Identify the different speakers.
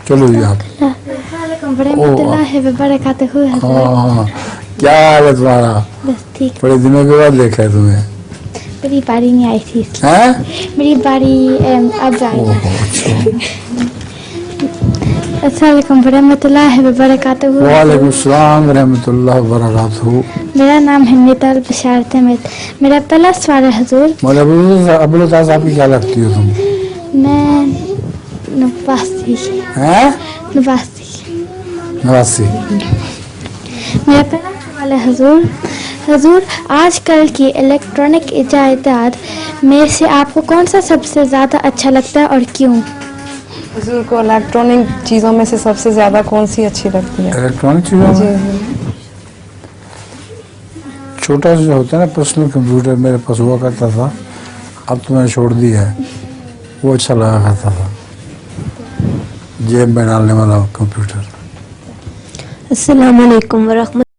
Speaker 1: چلو جی آپ. ہاں کیا حال ہے تمہارا؟
Speaker 2: بس ٹھیک.
Speaker 1: بڑے دنوں کے بعد دیکھا ہے تمہیں.
Speaker 2: میری باری نہیں آئی تھی. میری باری اب آئی.
Speaker 1: اچھا.
Speaker 2: السلام علیکم ورحمۃ اللہ وبرکاتہ.
Speaker 1: وعلیکم السلام ورحمۃ اللہ وبرکاتہ.
Speaker 2: میرا نام ہے نیتال بشارت احمد. میرا پہلا سوال ہے حضور.
Speaker 1: ابوالطاف صاحب کی کیا لگتی ہو تم؟
Speaker 2: میں نواسی.
Speaker 1: نواسی.
Speaker 2: میرا پہلا سوال ہے حضور. حضور آج کل کی الیکٹرانک ایجادات میں سے آپ کو کون سا سب سے زیادہ اچھا لگتا ہے اور کیوں؟
Speaker 3: حضور کو الیکٹرانک چیزوں میں سے سب سے زیادہ کون سی اچھی لگتی ہے؟
Speaker 1: الیکٹرانک چیزوں میں چھوٹا سا جو ہوتا ہے نا پرسنل کمپیوٹر میرے پاس ہوا کرتا تھا، اب تو میں نے چھوڑ دیا ہے. وہ اچھا لگا کرتا تھا، جیب میں ڈالنے والا کمپیوٹر.
Speaker 4: السلام علیکم ورحمۃ